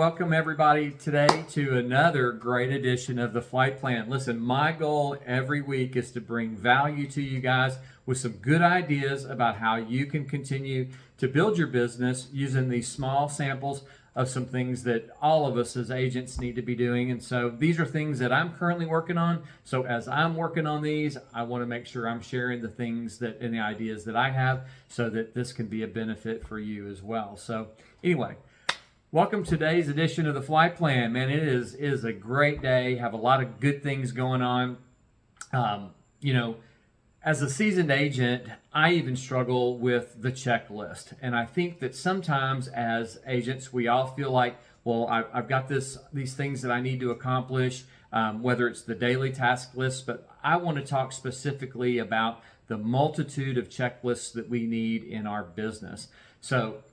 welcome everybody today to another great edition of the Flight Plan. Listen, my goal every week is to bring value to you guys with some good ideas about how you can continue to build your business using these small samples of some things that all of us as agents need to be doing. And so these are things that I'm currently working on. So as I'm working on these, I want to make sure I'm sharing the things that and the ideas that I have so that this can be a benefit for you as well. So anyway, welcome to today's edition of the Flight Plan. Man, it is a great day. Have a lot of good things going on. As a seasoned agent, I even struggle with the checklist. And I think that sometimes as agents, we all feel like, well, I've got these things that I need to accomplish, whether it's the daily task list, but I want to talk specifically about the multitude of checklists that we need in our business. So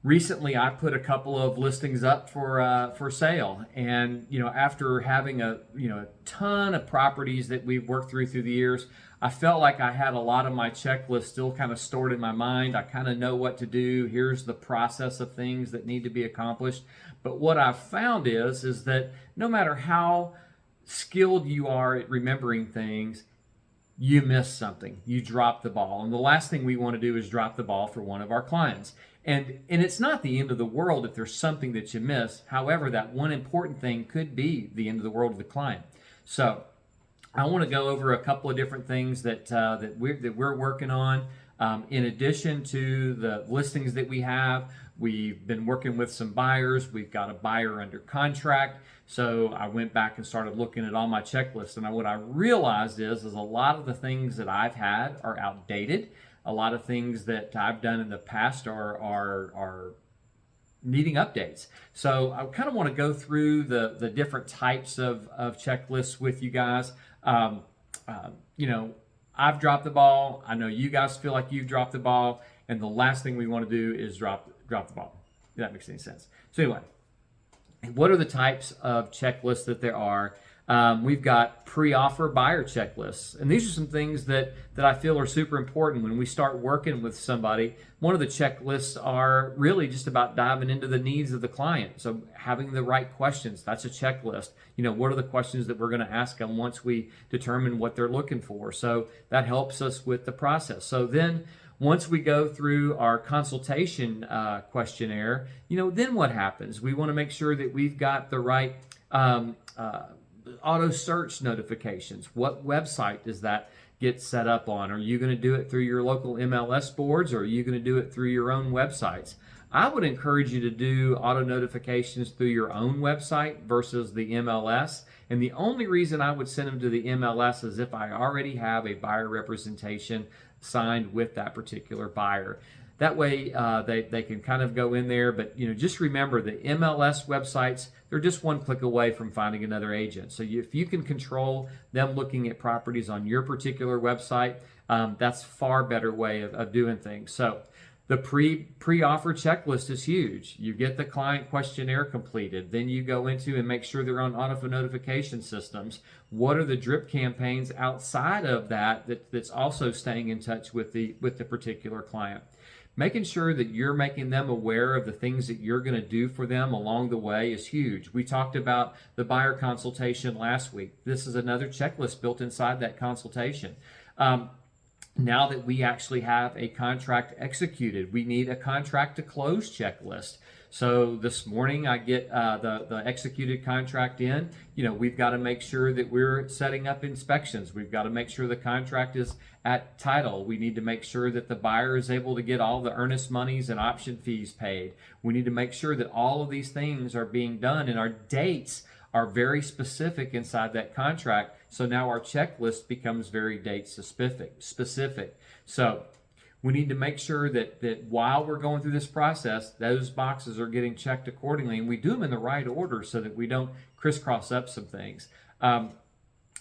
recently, I put a couple of listings up for sale, and after having a ton of properties that we've worked through the years, I felt like I had a lot of my checklist still kind of stored in my mind. I kind of know what to do. Here's the process of things that need to be accomplished. But what I've found is that no matter how skilled you are at remembering things, you miss something. You drop the ball. And the last thing we want to do is drop the ball for one of our clients. And it's not the end of the world if there's something that you miss. However, that one important thing could be the end of the world of the client. So I want to go over a couple of different things that we're working on. In addition to the listings that we have, we've been working with some buyers. We've got a buyer under contract. So I went back and started looking at all my checklists. And what I realized is a lot of the things that I've had are outdated. A lot of things that I've done in the past are needing updates. So I kind of want to go through the different types of checklists with you guys. I've dropped the ball. I know you guys feel like you've dropped the ball, and the last thing we want to do is drop the ball. If that makes any sense. So anyway, what are the types of checklists that there are? We've got pre-offer buyer checklists. And these are some things that I feel are super important when we start working with somebody. One of the checklists are really just about diving into the needs of the client. So having the right questions, that's a checklist. What are the questions that we're going to ask them once we determine what they're looking for? So that helps us with the process. So then once we go through our consultation questionnaire, then what happens? We want to make sure that we've got the right auto search notifications. What website does that get set up on? Are you going to do it through your local MLS boards, or are you going to do it through your own websites? I would encourage you to do auto notifications through your own website versus the MLS. And the only reason I would send them to the MLS is if I already have a buyer representation signed with that particular buyer. That way they can kind of go in there, but just remember the MLS websites, they're just one click away from finding another agent. So if you can control them looking at properties on your particular website, that's a far better way of doing things. So the pre-offer checklist is huge. You get the client questionnaire completed. Then you go into and make sure they're on auto notification systems. What are the drip campaigns outside of that's also staying in touch with the particular client? Making sure that you're making them aware of the things that you're going to do for them along the way is huge. We talked about the buyer consultation last week. This is another checklist built inside that consultation. Now that we actually have a contract executed, we need a contract to close checklist. So this morning I get the executed contract in. We've got to make sure that we're setting up inspections. We've got to make sure the contract is at title. We need to make sure that the buyer is able to get all the earnest monies and option fees paid. We need to make sure that all of these things are being done, and our dates are very specific inside that contract. So now our checklist becomes very date specific. So we need to make sure that while we're going through this process, those boxes are getting checked accordingly, and we do them in the right order so that we don't crisscross up some things.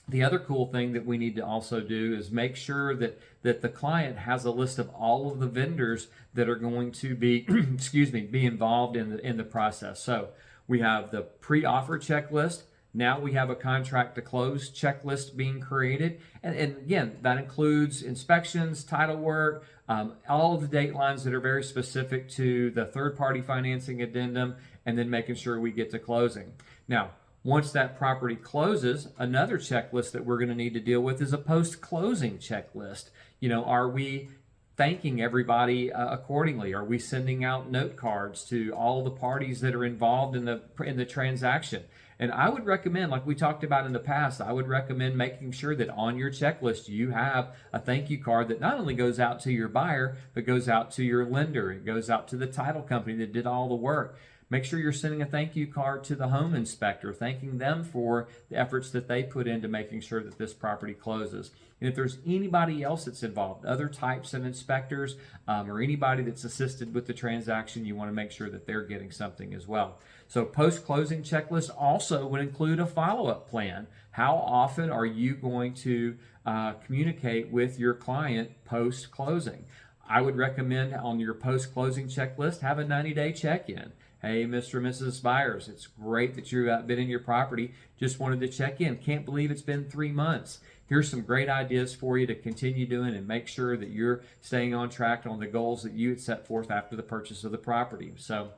The other cool thing that we need to also do is make sure that the client has a list of all of the vendors that are going to be, be involved in the process. So we have the pre-offer checklist. Now we have a contract to close checklist being created. And again, that includes inspections, title work, all of the date lines that are very specific to the third-party financing addendum and then making sure we get to closing. Now, once that property closes, another checklist that we're going to need to deal with is a post-closing checklist. Are we thanking everybody accordingly? Are we sending out note cards to all the parties that are involved in the transaction? And I would recommend, like we talked about in the past, I would recommend making sure that on your checklist you have a thank you card that not only goes out to your buyer, but goes out to your lender. It goes out to the title company that did all the work. Make sure you're sending a thank you card to the home inspector, thanking them for the efforts that they put into making sure that this property closes. And if there's anybody else that's involved, other types of inspectors, or anybody that's assisted with the transaction, you want to make sure that they're getting something as well. So post-closing checklist also would include a follow-up plan. How often are you going to communicate with your client post-closing? I would recommend on your post-closing checklist, have a 90-day check-in. Hey, Mr. and Mrs. Buyers, it's great that you've been in your property. Just wanted to check in. Can't believe it's been 3 months. Here's some great ideas for you to continue doing and make sure that you're staying on track on the goals that you had set forth after the purchase of the property. So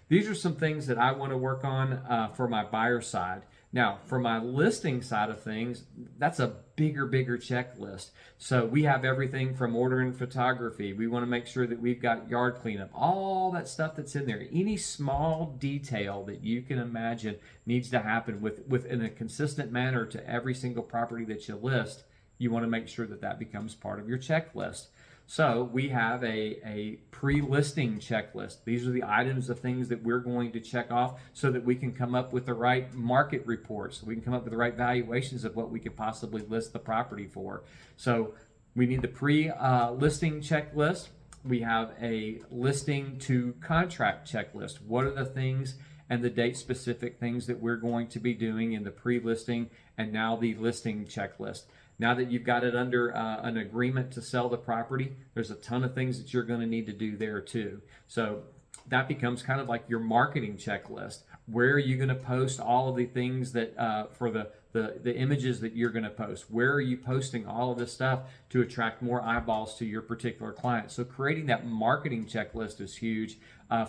these are some things that I want to work on for my buyer side. Now, for my listing side of things, that's a bigger checklist. So we have everything from ordering photography. We want to make sure that we've got yard cleanup, all that stuff that's in there. Any small detail that you can imagine needs to happen in a consistent manner to every single property that you list. You want to make sure that that becomes part of your checklist. So we have a pre-listing checklist. These are the items of things that we're going to check off so that we can come up with the right market reports, so we can come up with the right valuations of what we could possibly list the property for. So we need the pre-listing checklist. We have a listing to contract checklist. What are the things and the date-specific things that we're going to be doing in the pre-listing and now the listing checklist? Now that you've got it under an agreement to sell the property, there's a ton of things that you're going to need to do there too. So that becomes kind of like your marketing checklist. Where are you going to post all of the things that for the images that you're going to post? Where are you posting all of this stuff to attract more eyeballs to your particular client? So creating that marketing checklist is huge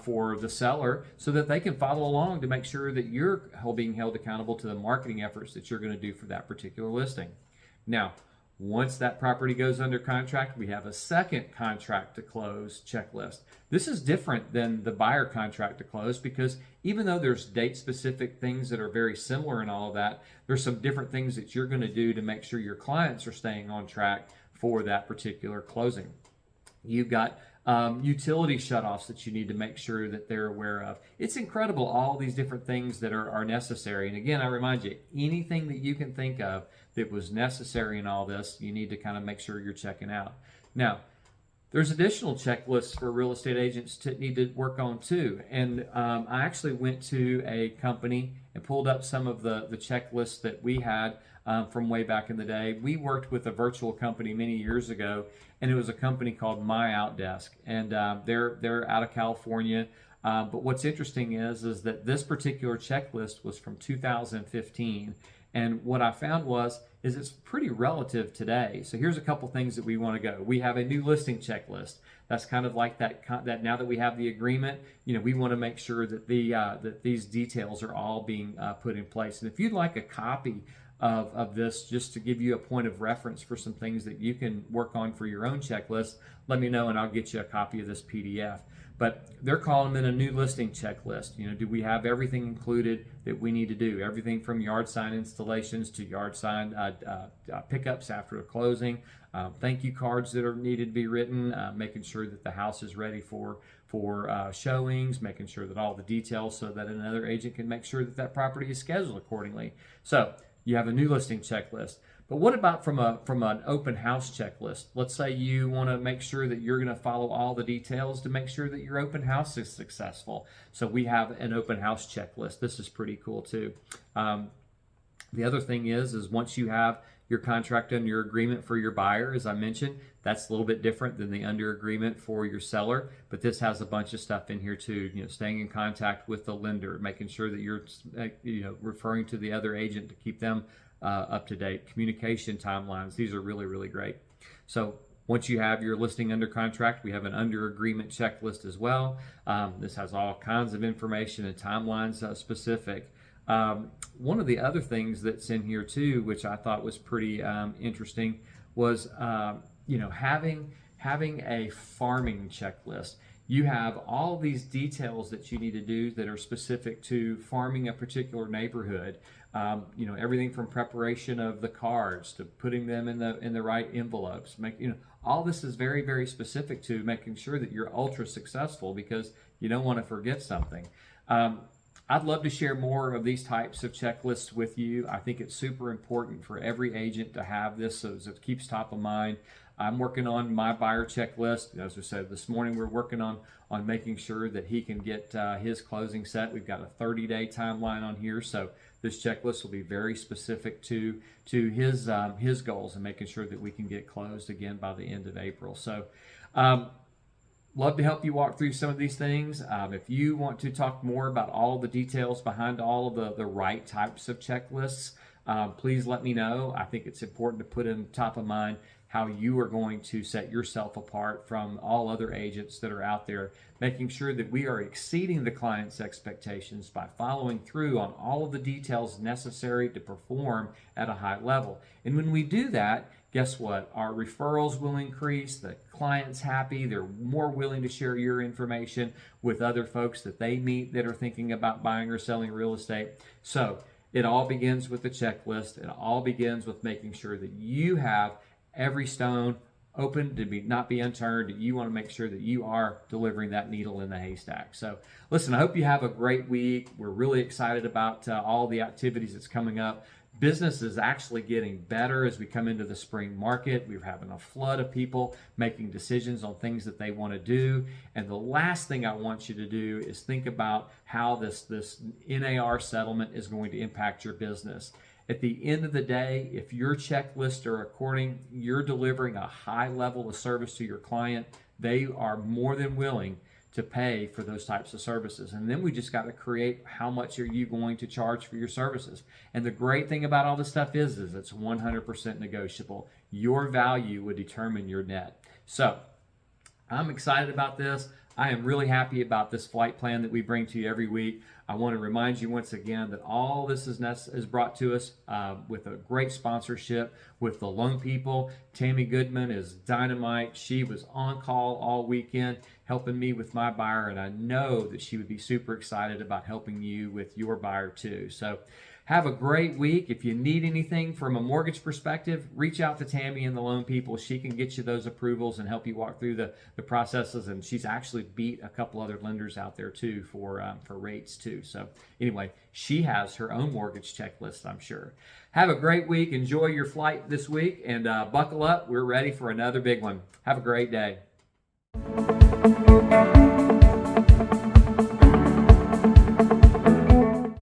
for the seller so that they can follow along to make sure that you're being held accountable to the marketing efforts that you're going to do for that particular listing. Now, once that property goes under contract, we have a second contract to close checklist. This is different than the buyer contract to close because even though there's date-specific things that are very similar and all of that, there's some different things that you're going to do to make sure your clients are staying on track for that particular closing. You've got utility shutoffs that you need to make sure that they're aware of. It's incredible, all these different things that are necessary. And again, I remind you, anything that you can think of that was necessary in all this, you need to kind of make sure you're checking out. Now, there's additional checklists for real estate agents to need to work on too. And I actually went to a company and pulled up some of the checklists that we had from way back in the day. We worked with a virtual company many years ago, and it was a company called MyOutDesk, and they're out of California. But what's interesting is that this particular checklist was from 2015, and what I found is it's pretty relative today. So here's a couple things that we want to go. We have a new listing checklist. That's kind of like that now that we have the agreement, we want to make sure that that these details are all being put in place. And if you'd like a copy of this, just to give you a point of reference for some things that you can work on for your own checklist, let me know and I'll get you a copy of this PDF. But they're calling it a new listing checklist. Do we have everything included that we need to do? Everything from yard sign installations to yard sign pickups after the closing, thank you cards that are needed to be written, making sure that the house is ready for showings, making sure that all the details so that another agent can make sure that that property is scheduled accordingly. So you have a new listing checklist. But what about from an open house checklist? Let's say you want to make sure that you're going to follow all the details to make sure that your open house is successful. So we have an open house checklist. This is pretty cool too. The other thing is once you have your contract and your agreement for your buyer, as I mentioned, that's a little bit different than the under agreement for your seller, but this has a bunch of stuff in here too. Staying in contact with the lender, making sure that you're referring to the other agent to keep them up to date. Communication timelines, these are really, really great. So Once you have your listing under contract, we have an under agreement checklist as well. This has all kinds of information and timelines specific. One of the other things that's in here too, which I thought was pretty interesting, was having a farming checklist. You have all these details that you need to do that are specific to farming a particular neighborhood. Everything from preparation of the cards to putting them in the right envelopes. All this is very, very specific to making sure that you're ultra successful, because you don't want to forget something. I'd love to share more of these types of checklists with you. I think it's super important for every agent to have this so it keeps top of mind. I'm working on my buyer checklist. As we said this morning, we're working on making sure that he can get his closing set. We've got a 30-day timeline on here, so this checklist will be very specific to his goals and making sure that we can get closed again by the end of April. So love to help you walk through some of these things. If you want to talk more about all the details behind all of the right types of checklists, please let me know. I think it's important to put in top of mind how you are going to set yourself apart from all other agents that are out there, making sure that we are exceeding the client's expectations by following through on all of the details necessary to perform at a high level. And when we do that, guess what? Our referrals will increase, the client's happy, they're more willing to share your information with other folks that they meet that are thinking about buying or selling real estate. So it all begins with the checklist. It all begins with making sure that you have every stone open to not be unturned. You want to make sure that you are delivering that needle in the haystack. So listen, I hope you have a great week. We're really excited about all the activities that's coming up. Business is actually getting better as we come into the spring market. We're having a flood of people making decisions on things that they want to do. And the last thing I want you to do is think about how this NAR settlement is going to impact your business. At the end of the day, if your checklists are according, you're delivering a high level of service to your client, they are more than willing to pay for those types of services. And then we just got to create how much are you going to charge for your services. And the great thing about all this stuff is it's 100% negotiable. Your value would determine your net. So I'm excited about this. I am really happy about this flight plan that we bring to you every week. I want to remind you once again that all this is brought to us with a great sponsorship with the Loan People. Tammy Goodman is dynamite. She was on call all weekend helping me with my buyer, and I know that she would be super excited about helping you with your buyer too. So have a great week. If you need anything from a mortgage perspective, reach out to Tammy and the Loan People. She can get you those approvals and help you walk through the processes. And she's actually beat a couple other lenders out there too for rates too. So anyway, she has her own mortgage checklist, I'm sure. Have a great week. Enjoy your flight this week and buckle up. We're ready for another big one. Have a great day.